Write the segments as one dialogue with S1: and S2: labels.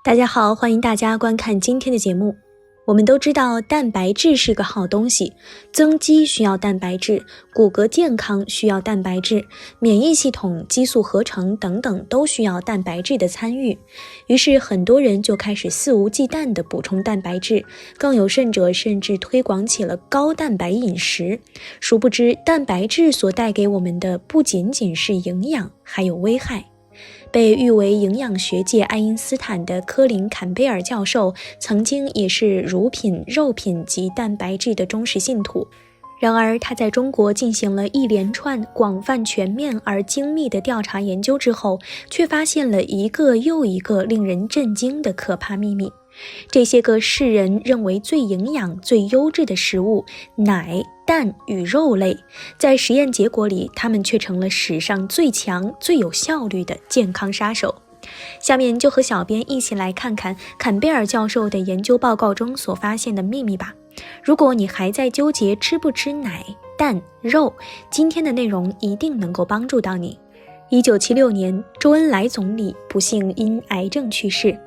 S1: 大家好，欢迎大家观看今天的节目。我们都知道蛋白质是个好东西，增肌需要蛋白质，骨骼健康需要蛋白质，免疫系统、激素合成等等都需要蛋白质的参与。于是很多人就开始肆无忌惮地补充蛋白质，更有甚者甚至推广起了高蛋白饮食。殊不知蛋白质所带给我们的不仅仅是营养，还有危害。被誉为营养学界爱因斯坦的科林·坎贝尔教授，曾经也是乳品、肉品及蛋白质的忠实信徒。然而，他在中国进行了一连串广泛、全面而精密的调查研究之后，却发现了一个又一个令人震惊的可怕秘密。这些个世人认为最营养、最优质的食物奶、蛋与肉类，在实验结果里，它们却成了史上最强、最有效率的健康杀手。下面就和小编一起来看看坎贝尔教授的研究报告中所发现的秘密吧。如果你还在纠结吃不吃奶、蛋、肉，今天的内容一定能够帮助到你。1976年，周恩来总理不幸因癌症去世。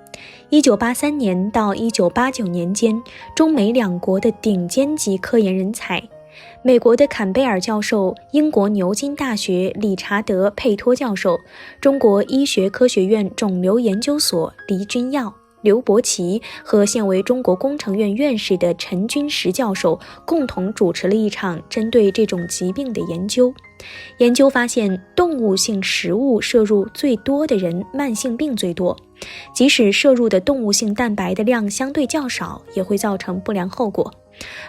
S1: 1983年到1989年间，中美两国的顶尖级科研人才，美国的坎贝尔教授，英国牛津大学理查德·佩托教授，中国医学科学院肿瘤研究所黎君耀、刘伯奇和现为中国工程院院士的陈君实教授共同主持了一场针对这种疾病的研究。研究发现，动物性食物摄入最多的人慢性病最多，即使摄入的动物性蛋白的量相对较少，也会造成不良后果。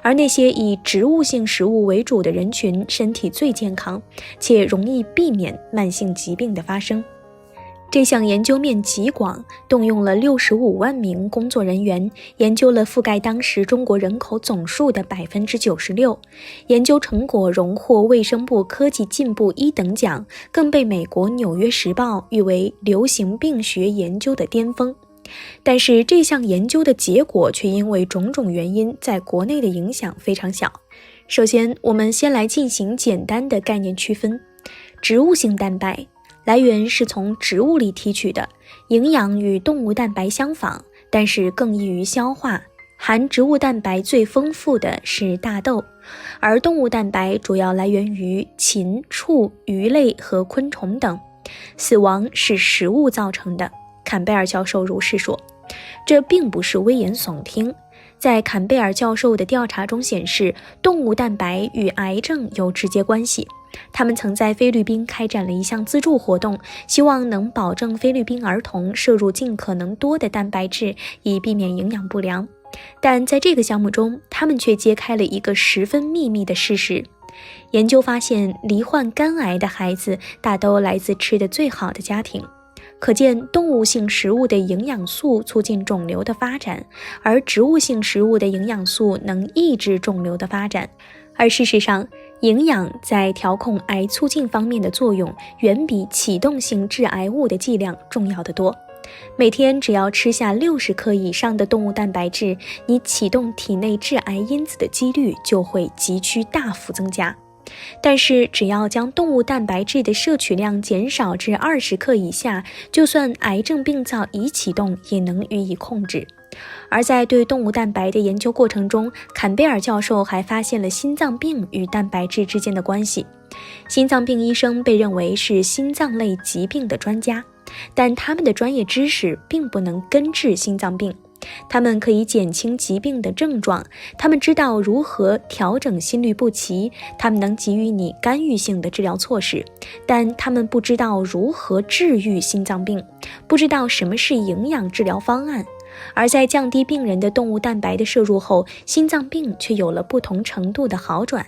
S1: 而那些以植物性食物为主的人群身体最健康，且容易避免慢性疾病的发生。这项研究面极广，动用了65万名工作人员，研究了覆盖当时中国人口总数的 96%。 研究成果荣获卫生部科技进步1等奖，更被美国《纽约时报》誉为流行病学研究的巅峰。但是这项研究的结果却因为种种原因在国内的影响非常小。首先，我们先来进行简单的概念区分。植物性蛋白来源是从植物里提取的，营养与动物蛋白相仿，但是更易于消化。含植物蛋白最丰富的是大豆，而动物蛋白主要来源于禽、畜、鱼类和昆虫等。死亡是食物造成的，坎贝尔教授如是说。这并不是危言耸听，在坎贝尔教授的调查中显示，动物蛋白与癌症有直接关系。他们曾在菲律宾开展了一项资助活动，希望能保证菲律宾儿童摄入尽可能多的蛋白质，以避免营养不良。但在这个项目中，他们却揭开了一个十分秘密的事实。研究发现，罹患肝癌的孩子大都来自吃得最好的家庭。可见动物性食物的营养素促进肿瘤的发展，而植物性食物的营养素能抑制肿瘤的发展。而事实上，营养在调控癌促进方面的作用远比启动性致癌物的剂量重要得多。每天只要吃下60克以上的动物蛋白质，你启动体内致癌因子的几率就会急趋大幅增加。但是只要将动物蛋白质的摄取量减少至20克以下，就算癌症病灶已启动，也能予以控制。而在对动物蛋白的研究过程中，坎贝尔教授还发现了心脏病与蛋白质之间的关系。心脏病医生被认为是心脏类疾病的专家，但他们的专业知识并不能根治心脏病。他们可以减轻疾病的症状，他们知道如何调整心律不齐，他们能给予你干预性的治疗措施，但他们不知道如何治愈心脏病，不知道什么是营养治疗方案。而在降低病人的动物蛋白的摄入后，心脏病却有了不同程度的好转。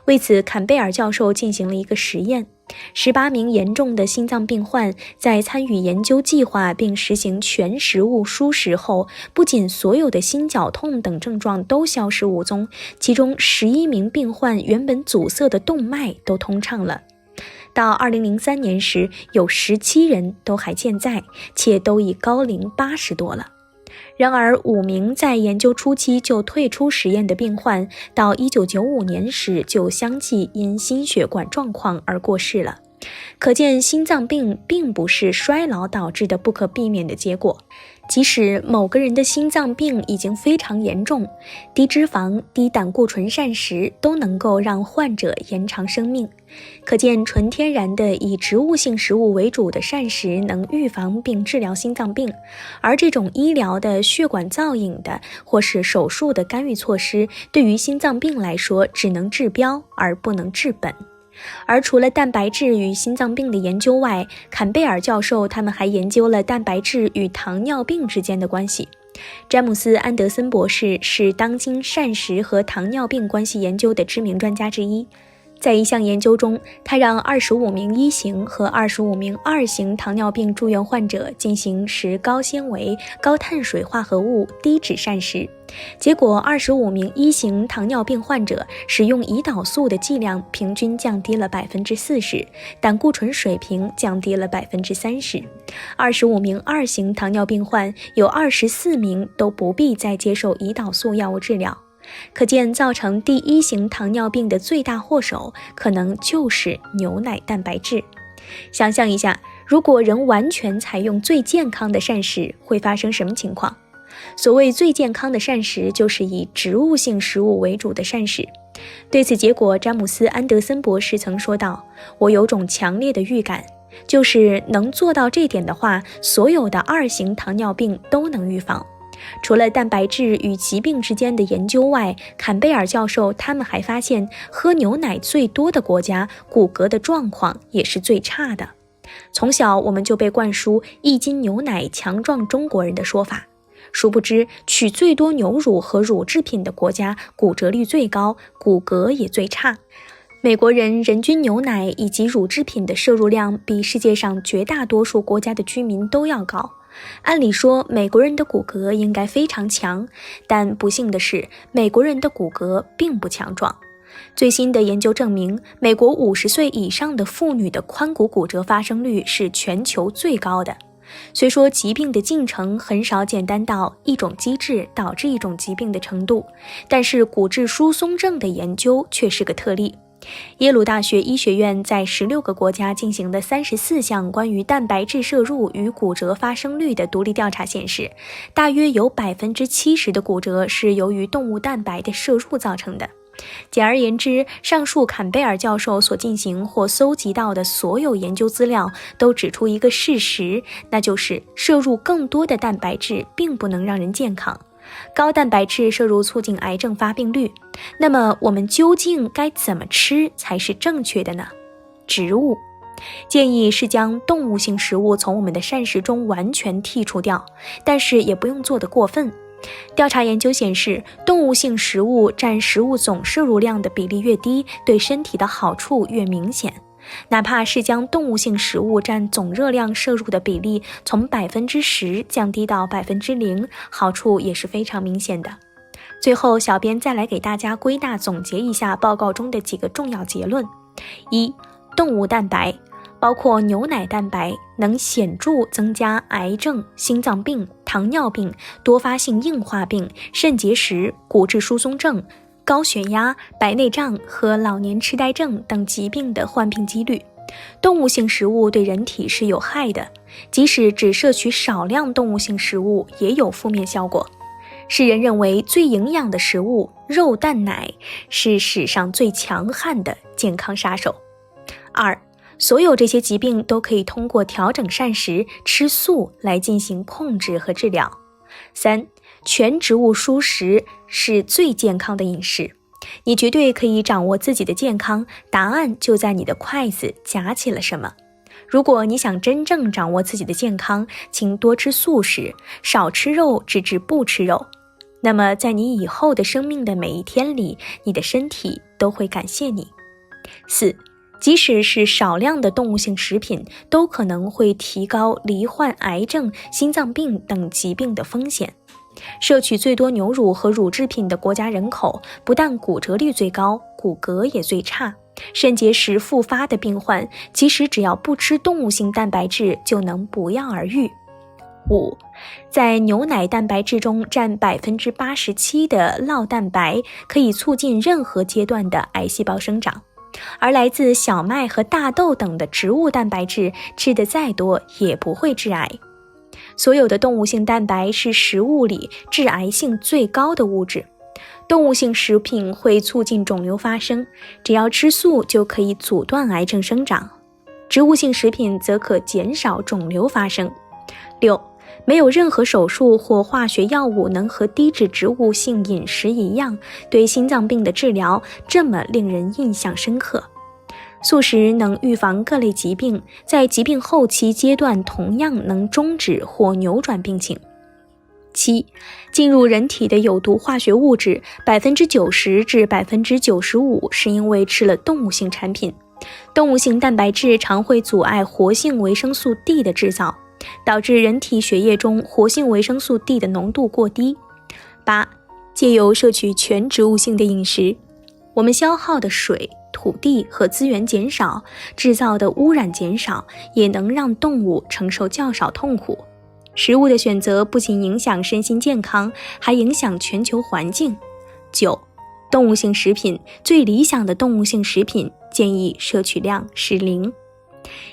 S1: 为此，坎贝尔教授进行了一个实验，18名严重的心脏病患在参与研究计划并实行全食物蔬食后，不仅所有的心绞痛等症状都消失无踪，其中11名病患原本阻塞的动脉都通畅了。到2003年时，有17人都还健在，且都已高龄80多了。然而5名在研究初期就退出实验的病患，到1995年时就相继因心血管状况而过世了。可见心脏病并不是衰老导致的不可避免的结果。即使某个人的心脏病已经非常严重，低脂肪、低胆固醇膳食都能够让患者延长生命。可见纯天然的以植物性食物为主的膳食能预防并治疗心脏病，而这种医疗的血管造影的或是手术的干预措施，对于心脏病来说只能治标而不能治本。而除了蛋白质与心脏病的研究外，坎贝尔教授他们还研究了蛋白质与糖尿病之间的关系。詹姆斯·安德森博士是当今膳食和糖尿病关系研究的知名专家之一。在一项研究中，他让25名1型和25名2型糖尿病住院患者进行食高纤维、高碳水化合物、低脂膳食。结果25名1型糖尿病患者使用胰岛素的剂量平均降低了 40%， 胆固醇水平降低了 30%。 25名2型糖尿病患有24名都不必再接受胰岛素药物治疗。可见造成第1型糖尿病的最大祸首可能就是牛奶蛋白质。想象一下，如果人完全采用最健康的膳食，会发生什么情况？所谓最健康的膳食，就是以植物性食物为主的膳食。对此结果，詹姆斯·安德森博士曾说道：我有种强烈的预感，就是能做到这点的话，所有的2型糖尿病都能预防。除了蛋白质与疾病之间的研究外，坎贝尔教授他们还发现，喝牛奶最多的国家骨骼的状况也是最差的。从小我们就被灌输1斤牛奶强壮中国人的说法，殊不知取最多牛乳和乳制品的国家骨折率最高，骨骼也最差。美国人人均牛奶以及乳制品的摄入量比世界上绝大多数国家的居民都要高。按理说，美国人的骨骼应该非常强，但不幸的是，美国人的骨骼并不强壮。最新的研究证明，美国50岁以上的妇女的髋骨骨折发生率是全球最高的。虽说疾病的进程很少简单到一种机制导致一种疾病的程度，但是骨质疏松症的研究却是个特例。耶鲁大学医学院在16个国家进行的34项关于蛋白质摄入与骨折发生率的独立调查显示，大约有 70% 的骨折是由于动物蛋白的摄入造成的。简而言之，上述坎贝尔教授所进行或搜集到的所有研究资料都指出一个事实，那就是摄入更多的蛋白质并不能让人健康。高蛋白质摄入促进癌症发病率，那么我们究竟该怎么吃才是正确的呢？植物建议是将动物性食物从我们的膳食中完全剔除掉，但是也不用做得过分。调查研究显示，动物性食物占食物总摄入量的比例越低，对身体的好处越明显。哪怕是将动物性食物占总热量摄入的比例从 10% 降低到 0%， 好处也是非常明显的。最后，小编再来给大家归纳总结一下报告中的几个重要结论。1. 动物蛋白包括牛奶蛋白能显著增加癌症、心脏病、糖尿病、多发性硬化病、肾结石、骨质疏松症、高血压、白内障和老年痴呆症等疾病的患病几率。动物性食物对人体是有害的，即使只摄取少量动物性食物也有负面效果。世人认为最营养的食物肉蛋奶是史上最强悍的健康杀手。2. 所有这些疾病都可以通过调整膳食、吃素来进行控制和治疗。3. 全植物蔬食是最健康的饮食，你绝对可以掌握自己的健康，答案就在你的筷子夹起了什么。如果你想真正掌握自己的健康，请多吃素食，少吃肉，直至不吃肉。那么在你以后的生命的每一天里，你的身体都会感谢你。4. 即使是少量的动物性食品，都可能会提高罹患癌症、心脏病等疾病的风险。摄取最多牛乳和乳制品的国家人口，不但骨折率最高，骨骼也最差。肾结石复发的病患，其实只要不吃动物性蛋白质，就能不药而愈。5. 在牛奶蛋白质中占 87% 的酪蛋白，可以促进任何阶段的癌细胞生长。而来自小麦和大豆等的植物蛋白质，吃得再多也不会致癌。所有的动物性蛋白是食物里致癌性最高的物质。动物性食品会促进肿瘤发生，只要吃素就可以阻断癌症生长。植物性食品则可减少肿瘤发生。6. 没有任何手术或化学药物能和低脂植物性饮食一样，对心脏病的治疗这么令人印象深刻。素食能预防各类疾病，在疾病后期阶段同样能终止或扭转病情。7. 进入人体的有毒化学物质 90% 至 95% 是因为吃了动物性产品。动物性蛋白质常会阻碍活性维生素 D 的制造，导致人体血液中活性维生素 D 的浓度过低。8. 借由摄取全植物性的饮食，我们消耗的水、土地和资源减少，制造的污染减少，也能让动物承受较少痛苦。食物的选择不仅影响身心健康，还影响全球环境。9. 动物性食品，最理想的动物性食品建议摄取量是0。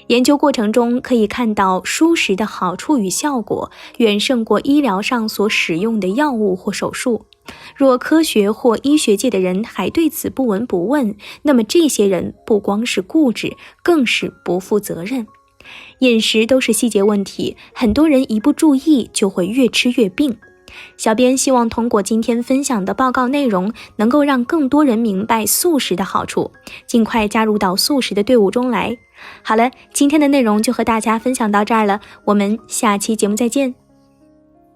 S1: 研究过程中可以看到，蔬食的好处与效果远胜过医疗上所使用的药物或手术。若科学或医学界的人还对此不闻不问，那么这些人不光是固执，更是不负责任。饮食都是细节问题，很多人一不注意就会越吃越病。小编希望通过今天分享的报告内容，能够让更多人明白素食的好处，尽快加入到素食的队伍中来。好了，今天的内容就和大家分享到这儿了，我们下期节目再见。